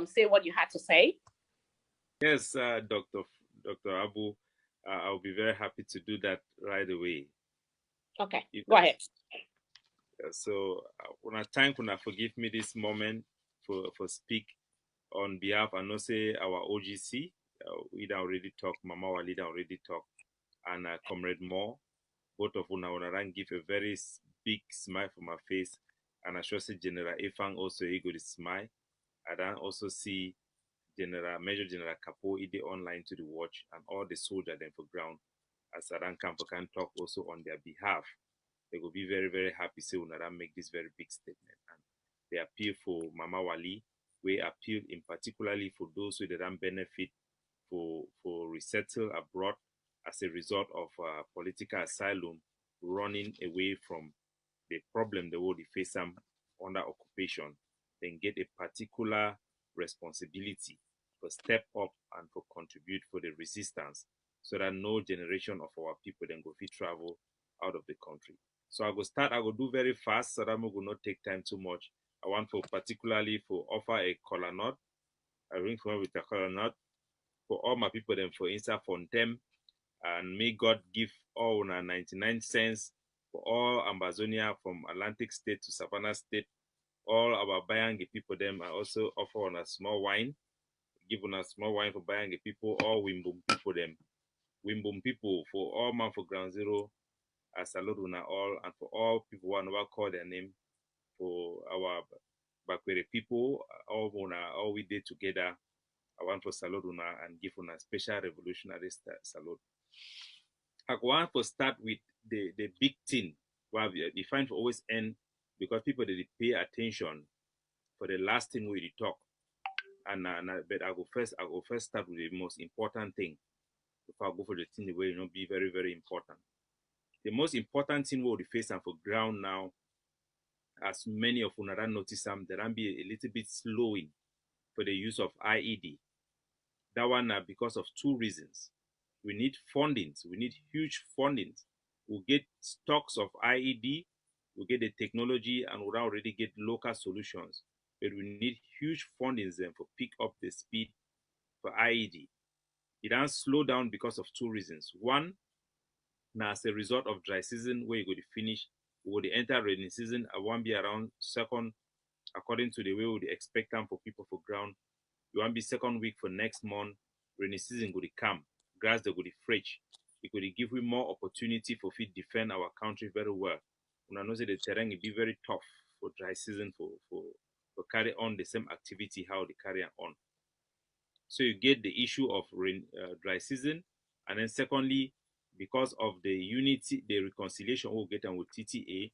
say what you had to say? Yes, Dr. Abu, I'll be very happy to do that right away. Okay, go ahead. So, when I thank, when I forgive me this moment for speak on behalf, and not say our OGC, we don't already talk, Mama Wali don't already talk, and Comrade Moore, both of una give a very big smile for my face, and I sure see General Ifang also ego the smile. I then also see Major General Kapo ide online to the watch, and all the soldiers then for ground as Sadan Campo can talk also on their behalf. They will be very, very happy say Unara make this very big statement. And they appeal for Mama Wali. We appeal in particularly for those who didn't benefit for resettle abroad as a result of political asylum running away from the problem the world face them under occupation, then get a particular responsibility for step up and for contribute for the resistance so that no generation of our people then go fit travel out of the country. So I will do very fast so that we will not take time too much. I want for particularly for offer a color note. I ring for with a color note for all my people then for Insta Fontem, and may God give all 99 cents for all Amazonia from Atlantic State to Savannah State. All our Bayangi people them are also offer on a small wine. Give on a small wine for Bayangi people, all Wimbum people them. Wimbum people for all man for Ground Zero, I salute on all, and for all people who never call their name, for our Bakwere people, all we did together. I want to salute una and give una special revolutionary salute. I want to start with the big thing where we find to always end because people they pay attention for the last thing we talk. But I go first start with the most important thing before I go for the thing the way be very, very important. The most important thing we face and for ground now, as many of una notice them, there can be a little bit slowing for the use of IED. That one because of two reasons. We need fundings. We need huge fundings. We'll get stocks of IED, we'll get the technology, and we'll already get local solutions. But we need huge fundings then for pick up the speed for IED. It doesn't slow down because of two reasons. One, now as a result of dry season where you go to finish, we will enter rainy season. I won't be around second, according to the way we would expect them for people for ground. You won't be second week for next month. Rainy season go to come. Grass they go to fresh. It could give we more opportunity for fit defend our country very well. When I know that the terrain will be very tough for dry season for carry on the same activity how they carry on. So you get the issue of dry season, and then secondly, because of the unity, the reconciliation we'll get on with TTA,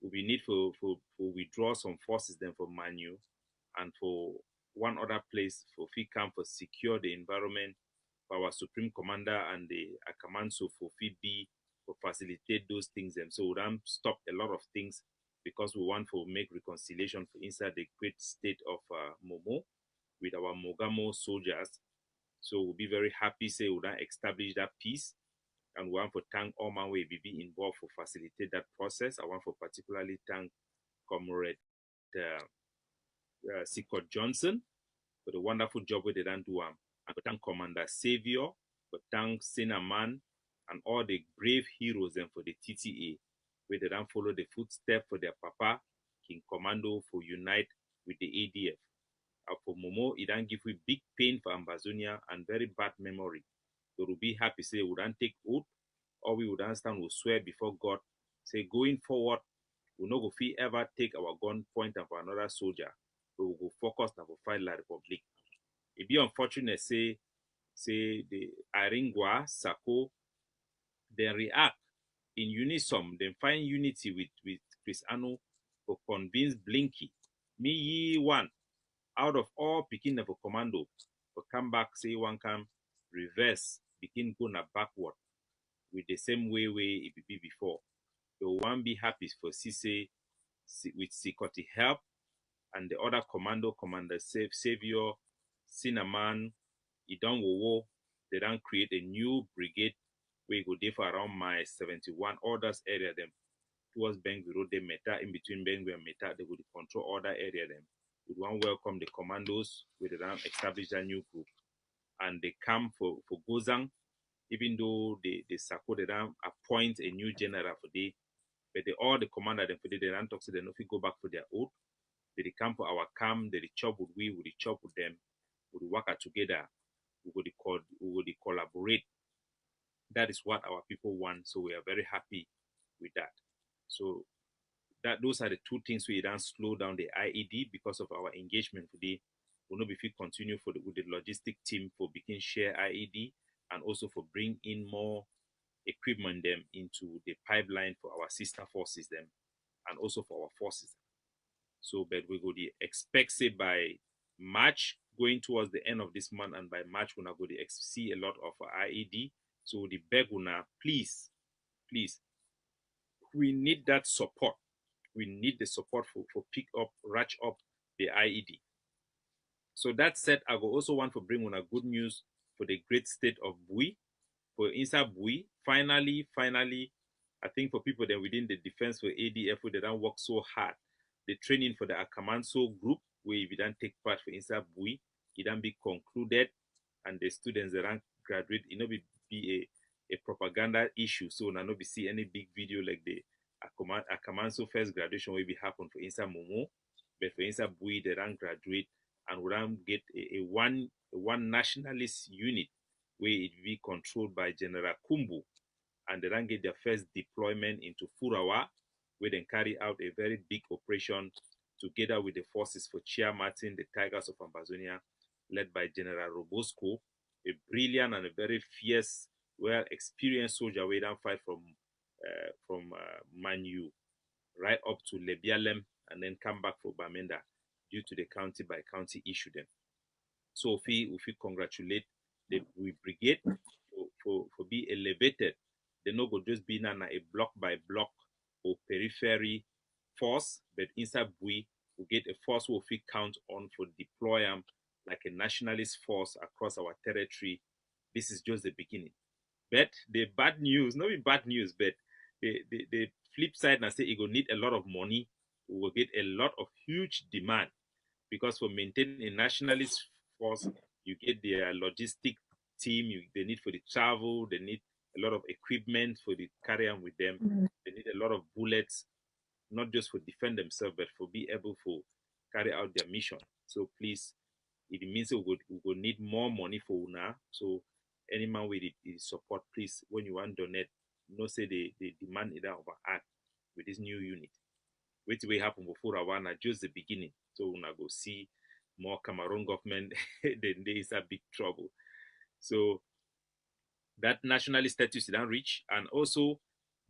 will be need for withdraw some forces then for Manu and for one other place for FICAM for secure the environment for our Supreme Commander and the Akamanso for FIB for facilitate those things. And so we don't stop a lot of things because we want to make reconciliation for inside the great state of Momo with our Mogamo soldiers. So we'll be very happy say we don't establish that peace. And we want to thank all my way BB involved for facilitate that process. I want to particularly thank Comrade Sikot Johnson for the wonderful job they done do. And to thank Commander Savior, for thank Sinaman and all the brave heroes and for the TTA, where they done follow the footsteps for their papa, King Commando, for unite with the ADF. For Momo, it don't give we big pain for Amazonia and very bad memory. So we'll be happy say we don't take oath, or we would understand, we'll swear before God, say going forward, we'll not go fee ever take our gun point for another soldier, but we'll go focus and we'll fight La Republic. It be unfortunate, say the Aringwa, Sako, they react in unison, they find unity with Chris Anu for convince Blinky. Me ye one out of all picking of a commando for come back, say one can reverse, begin going backward with the same way it be before. So one be happy for CC with Sikoti help and the other Commander Savior, Cinnamon, Idon Wowo, they don't create a new brigade where you go there for around my 71 orders area them towards Bengui Road, they meta in between Bengui and Meta, they would control other area them. We want to welcome the commandos with them establish a new group. And they come for Gozang, even though they Sako, they don't appoint a new general for the, but all the commander them for the, they don't talk to them, if we go back for their oath. They come for our camp, they chop with we chop with them, we work together, we would collaborate. That is what our people want. So we are very happy with that. So those are the two things we don't slow down the IED because of our engagement today. We'll not be fit continue with the logistic team for begin share IED and also for bring in more equipment them into the pipeline for our sister forces them and also for our forces. So but we go the expect say by March going towards the end of this month, and by March we're go to see a lot of IED. So the beg una, please, we need that support. We need the support for pick up, ratch up the IED. So that said, I will also want to bring on a good news for the great state of Bui. For inside Bui, finally, I think for people that within the defense for ADF, they don't work so hard. The training for the Akamanso group, where we don't take part for inside Bui, it don't be concluded, and the students that don't graduate, it not be a propaganda issue. So now not be see any big video like the Akamanso first graduation will be happen for inside Momo, but for inside Bui, they don't graduate, and we don't get a one nationalist unit where it will be controlled by General Kumbu, and they don't get their first deployment into Furawa, where they carry out a very big operation together with the forces for Chia Martin, the Tigers of Ambazonia, led by General Robosco, a brilliant and a very fierce, well-experienced soldier who don't fight from Manu right up to Lebialem and then come back for Bamenda due to the county by county issue then. So if we congratulate the brigade for be elevated, they no go just be na a block by block or periphery force, but inside we get a force we fit count on for deploy them like a nationalist force across our territory. This is just the beginning. But the bad news, not be bad news, but the flip side, I say it will need a lot of money. We will get a lot of huge demand because for maintaining a nationalist force, you get their logistic team, they need for the travel, they need a lot of equipment for the carry on with them. They need a lot of bullets, not just for defend themselves, but for be able to carry out their mission. So please, it means we will need more money for una. So any man with it support, please, when you want to donate, no say the demand it over act with this new unit. Which will happen before Rwanda, just the beginning. So when I go see more Cameroon government, then there is a big trouble. So that nationalist status is not reach, and also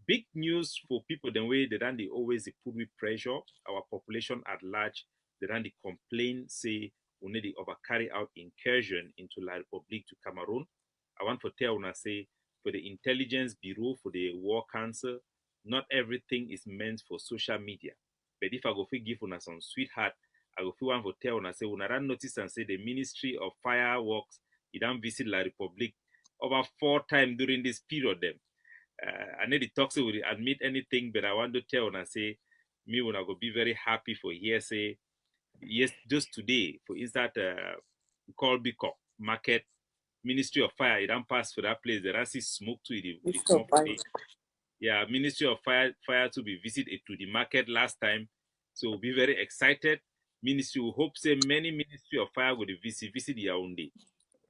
big news for people the way they always put with pressure. Our population at large, they complain, say we need to over carry out incursion into La Republique to Cameroon. I want to tell una say for the intelligence bureau, for the war council, not everything is meant for social media. But if I go give una some sweetheart, I go want to tell una say una don't notice and say the Ministry of Fireworks, you don't visit La Republique over 4 times during this period. Them, I need the talk so will admit anything, but I want to tell una say me when I go be very happy for here say yes just today for instance Colbico market. Ministry of Fire, it don't pass for that place. There are see smoke to it. Yeah, Ministry of Fire to be visited to the market last time. So we'll be very excited. Ministry will hope say many Ministry of Fire will visit Yaoundé,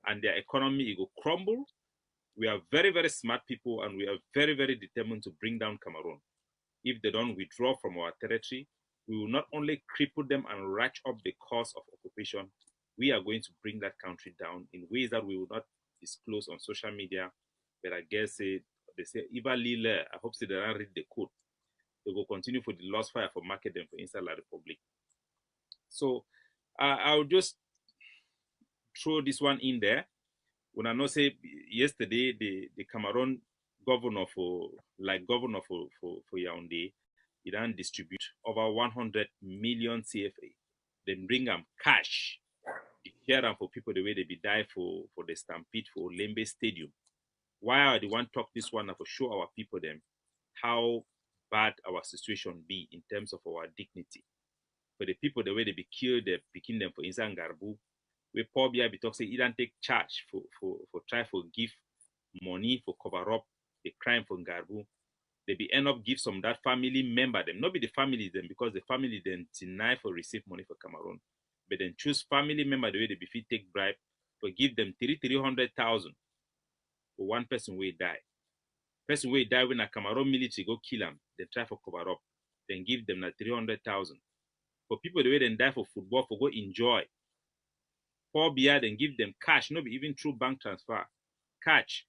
and their economy will crumble. We are very, very smart people, and we are very, very determined to bring down Cameroon. If they don't withdraw from our territory, we will not only cripple them and ratchet up the cost of occupation, we are going to bring that country down in ways that we will not disclose on social media. But I guess they say, Iba Lile, I hope they don't read the code. They will continue for the lost fire for market them for inside La Republic. So I'll just throw this one in there. When I know say yesterday the Cameroon governor for Yaoundé, he done distribute over 100 million CFA. Then bring them cash, share them for people the way they be die for the stampede for Lembe Stadium. Why are the one talk this one for show our people them how bad our situation be in terms of our dignity. for the people the way they be killed, they picking them for inside Garbu. We probably be talk say he don't take charge for try for give money for cover up the crime for Garbu. They be end up give some that family member them, not be the family them because the family then deny for receive money for Cameroon, but then choose family member the way they be fit take bribe for give them 300,000 for one person will die. Person will die when a Cameroon military go kill them, they try for cover up, then give them that 300,000. For people the way they die for football for go enjoy. Poor beer then give them cash, not be even through bank transfer. Cash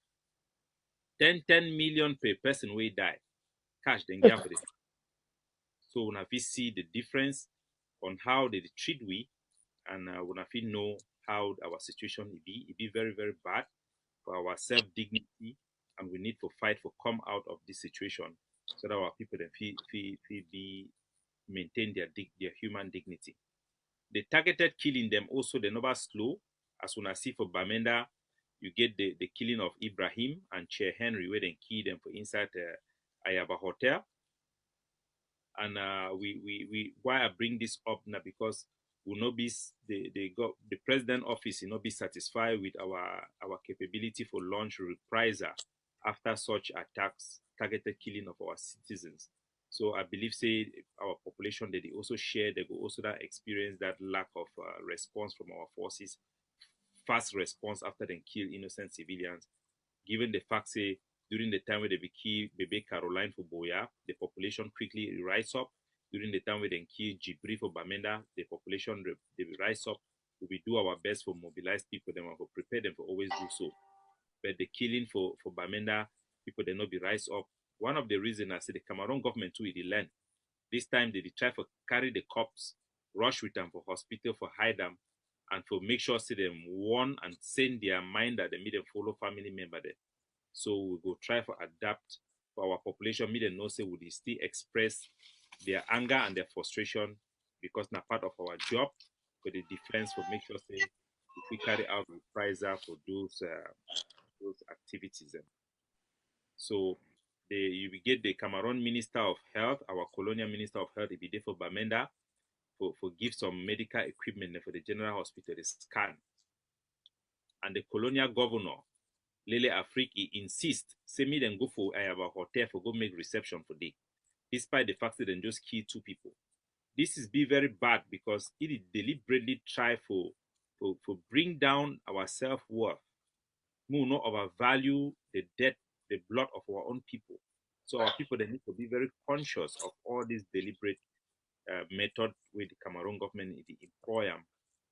10 million per person will die. Cash then give for this. So when I see the difference on how they treat we, and when I know how our situation it be very, very bad for our self-dignity, and we need to fight for come out of this situation so that our people then be maintain their human dignity. The targeted killing them also the number slow. As when I see for Bamenda, you get the killing of Ibrahim and Chair Henry where they kill them for inside Ayaba Hotel. And we why I bring this up now because will not be the president office will not be satisfied with our capability for launch reprisal after such attacks, targeted killing of our citizens. So I believe say our population that they also share, they will also that experience that lack of response from our forces, fast response after they kill innocent civilians. Given the fact say during the time where they kill Bebe Caroline for Boya, the population quickly rise up. During the time where they kill Jibri for Bamenda, the population they rise up. We do our best for mobilize people, them and for prepare them for always do so. But the killing for Bamenda, people they not be rise up. One of the reasons I say the Cameroon government too, they learn. This time they try for carry the cops, rush with them for hospital, for hide them, and for make sure see them warn and send their mind that they need them follow family member there. So we go try for adapt for our population. Me them know say we still express their anger and their frustration because now part of our job for the defense for make sure say if we carry out reprisal for those activities. So you will get the Cameroon Minister of Health, our colonial Minister of Health, be there for Bamenda for give some medical equipment for the general hospital, the scan. And the colonial governor, Lele Afrique, he insists, say me then go for Ayaba Hotel for go make reception for day, despite the fact that they just kill 2 people. This is be very bad because it deliberately try for bring down our self-worth. We know our value, the death, the blood of our own people. So our people they need to be very conscious of all these deliberate method with the Cameroon government employ them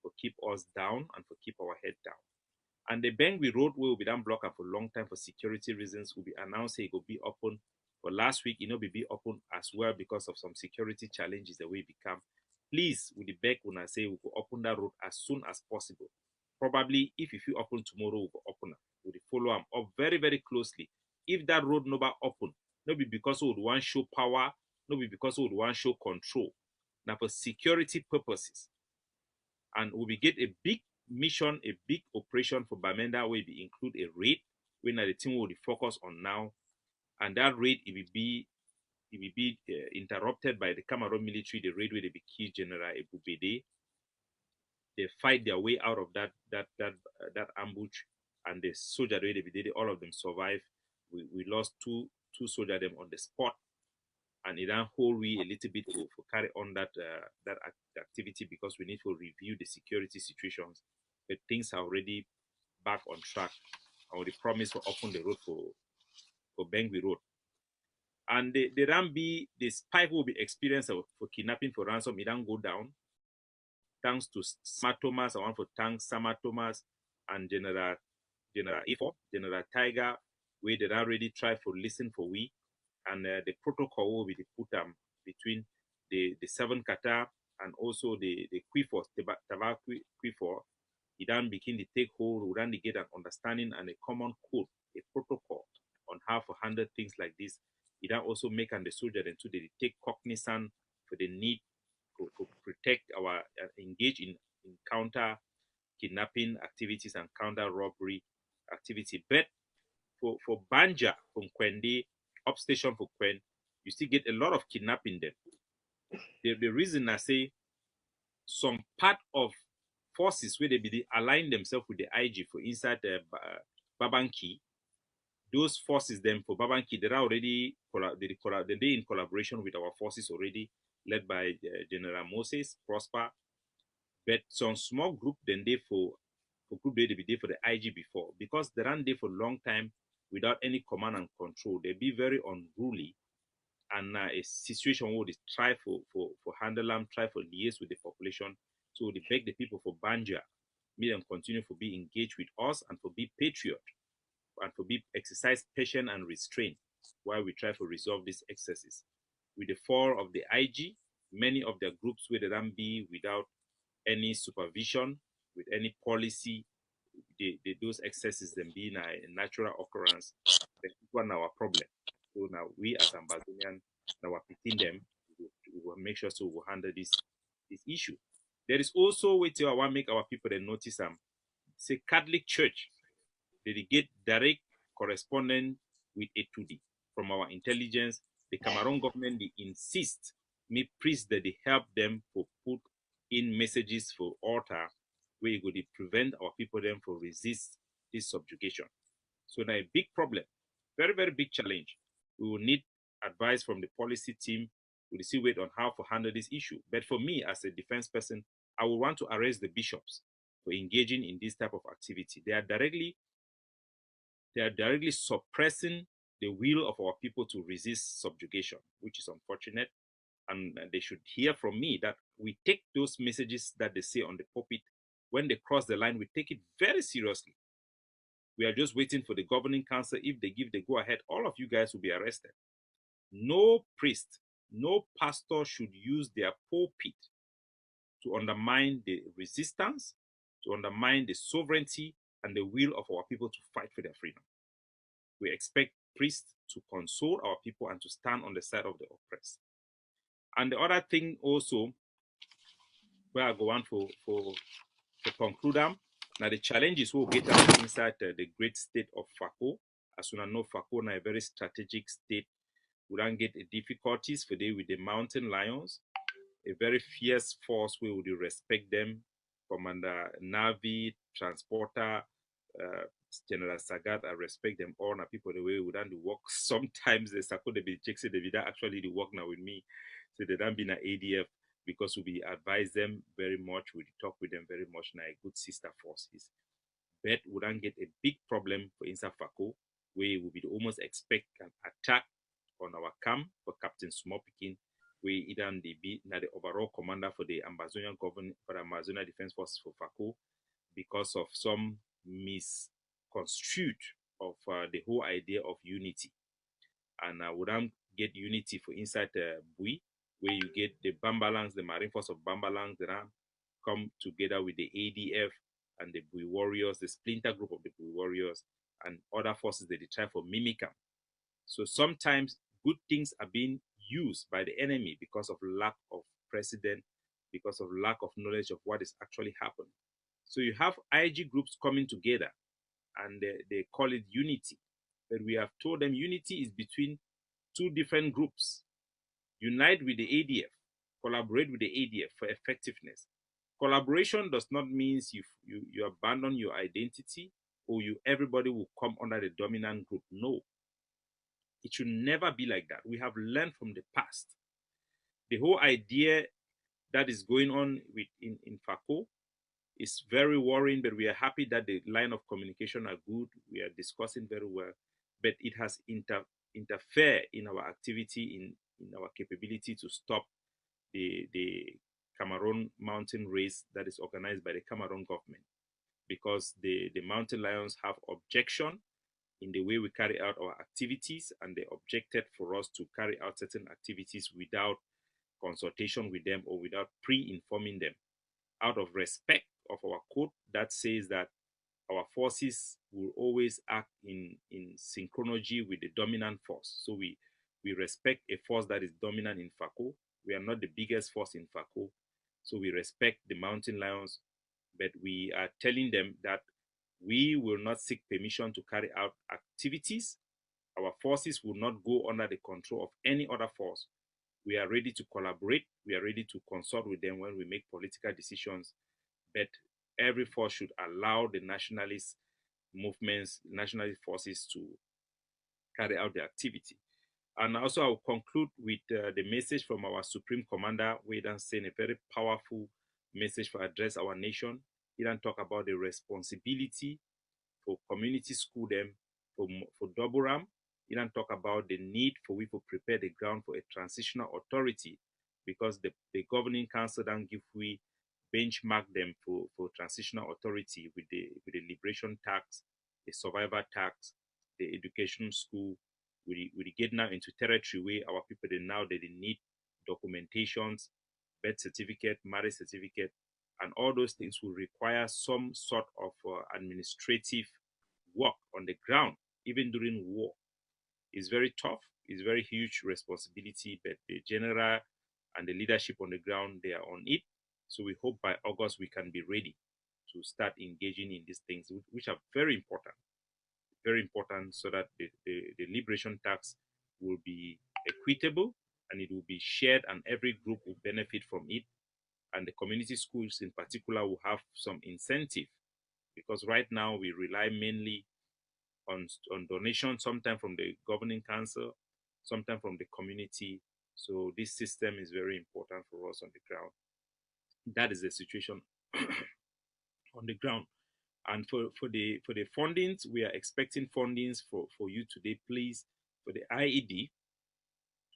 to keep us down and to keep our head down. And the Bangui Road will be done blocked for a long time for security reasons. Will be announced it will be open. But last week, it will be open as well because of some security challenges that we become. Please, with the beg when I say we will open that road as soon as possible. Probably if you open tomorrow, we will open it. We will follow them up very, very closely. If that road never open, not be because we would want show power, not be because we would want show control. Now for security purposes. And we will get a big mission, a big operation for Bamenda where we include a raid, when the team will focus on now. And that raid it will be interrupted by the Cameroon military, the raid where they be killed General Ebubede. They fight their way out of that ambush, and the soldier where they be did, all of them survive. We lost two soldiers them on the spot, and it then hold we a little bit for carry on that activity because we need to review the security situations. But things are already back on track, and we promise to open the road for Bangui Road. And the Rambi, the spike will be experienced for kidnapping for ransom. It don't go down. Thanks to Sama Thomas, I want to thank Sama Thomas and General Ifo, General Tiger, where they already try for listen for we. And the protocol will be put between the 7 Qatar and also the Quifor, Tava Quifor. It then begin to take hold, we then get an understanding and a common code, a protocol on how to handle things like this. It then also make and the soldier then too they take cognizance for the need to protect our engage in counter kidnapping activities and counter robbery activity. But for Banja from Kwende, upstation for Kwen, you still get a lot of kidnapping there. The reason I say some part of forces where they align themselves with the IG for inside the Babanki. Those forces them for Babanki, they're already they're in collaboration with our forces already, led by General Moses Prosper. But some small group then they for group they be there for the IG before, because they ran there for a long time without any command and control. They be very unruly, and a situation where they try for handle them, try for liaise with the population. So they beg the people for Banja, make them continue to be engaged with us and for be patriot and for be exercise patience and restraint while we try to resolve these excesses. With the fall of the IG, many of their groups where they don't be without any supervision, with any policy, those excesses them being a natural occurrence, that's one our problem. So now we as Ambazonian, now are picking them, we will make sure so we will handle this issue. There is also way to I want to make our people then notice say Catholic Church, they get direct correspondence with A2D from our intelligence. The Cameroon government they insist me priests that they help them for put in messages for altar where you go to prevent our people them for resist this subjugation. So now a big problem, very, very big challenge. We will need advice from the policy team. We'll see wait on how to handle this issue. But for me, as a defense person, I would want to arrest the bishops for engaging in this type of activity. They are directly suppressing the will of our people to resist subjugation, which is unfortunate. And they should hear from me that we take those messages that they say on the pulpit. When they cross the line, we take it very seriously. We are just waiting for the governing council. If they give the go ahead, all of you guys will be arrested. No priest, no pastor should use their pulpit to undermine the resistance, to undermine the sovereignty and the will of our people to fight for their freedom. We expect priests to console our people and to stand on the side of the oppressed. And the other thing also, where I go on for conclude them, now the challenges will get us inside the great state of Fako. As soon as know Fako is a very strategic state, we don't get difficulties for them with the mountain lions, a very fierce force. We would respect them, Commander Navi, Transporter, General Sagat. I respect them all. Now people the way we don't work. Sometimes the Sako they be checks they don't actually work now with me, so they don't be in ADF because we advise them very much. We talk with them very much. Now a good sister forces, but we don't get a big problem for inside Fako, where we would almost expect an attack on our camp for Captain Smopikin, where either they be now the overall commander for the Ambazonian government for the Amazonian Defense Forces for Fako, because of some misconstrued of the whole idea of unity. And we don't get unity for inside Bui, where you get the Bambalans, the Marine Force of Bambalans, that come together with the ADF and the Bui warriors, the splinter group of the Bui warriors, and other forces that they try for mimicam. So sometimes good things are being used by the enemy because of lack of precedent, because of lack of knowledge of what is actually happening. So you have IG groups coming together and they call it unity. But we have told them unity is between two different groups. Unite with the ADF, collaborate with the ADF for effectiveness. Collaboration does not mean you abandon your identity or everybody will come under the dominant group. No, it should never be like that. We have learned from the past. The whole idea that is going on in Fako is very worrying, but we are happy that the line of communication are good. We are discussing very well, but it has interfered in our activity, in our capability to stop the Cameroon mountain race that is organized by the Cameroon government, because the mountain lions have objection in the way we carry out our activities, and they objected for us to carry out certain activities without consultation with them or without pre-informing them, out of respect of our code that says that our forces will always act in synchronology with the dominant force. So we respect a force that is dominant in Fako. We are not the biggest force in Fako, so we respect the mountain lions, but we are telling them that we will not seek permission to carry out activities. Our forces will not go under the control of any other force We are ready to collaborate. We are ready to consult with them when we make political decisions. But every force should allow the nationalist movements, nationalist forces to carry out the activity. And also, I will conclude with the message from our Supreme Commander, Wedan saying a very powerful message for address our nation. He done talk about the responsibility for community school them for double ram. He done talk about the need for we to prepare the ground for a transitional authority because the governing council don't give we benchmark them for transitional authority with the liberation tax, the survivor tax, the education school. We get now into territory where our people they need documentations, birth certificate, marriage certificate, and all those things will require some sort of administrative work on the ground, even during war. It's very tough. It's very huge responsibility, but the general and the leadership on the ground, they are on it. So we hope by August we can be ready to start engaging in these things, which are very important so that the liberation tax will be equitable and it will be shared and every group will benefit from it. And the community schools in particular will have some incentive because right now we rely mainly on donations, sometimes from the governing council, sometimes from the community. So this system is very important for us on the ground. That is the situation on the ground. And for the fundings, we are expecting fundings for you today, please. For the IED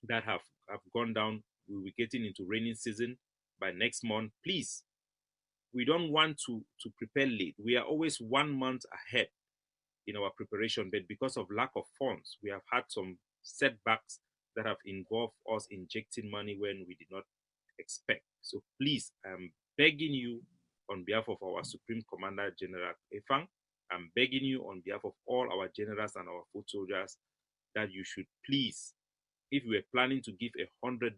that have gone down, we will be getting into raining season by next month. Please, we don't want to prepare late. We are always 1 month ahead in our preparation, but because of lack of funds, we have had some setbacks that have involved us injecting money when we did not expect. So please, I'm begging you on behalf of our Supreme Commander General Efang, I'm begging you on behalf of all our generals and our foot soldiers that you should please, if you are planning to give $100,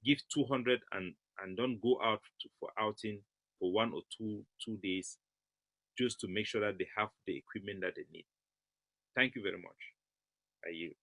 give 200 and don't go out for outing for 1 or 2 days just to make sure that they have the equipment that they need. Thank you very much. I yield.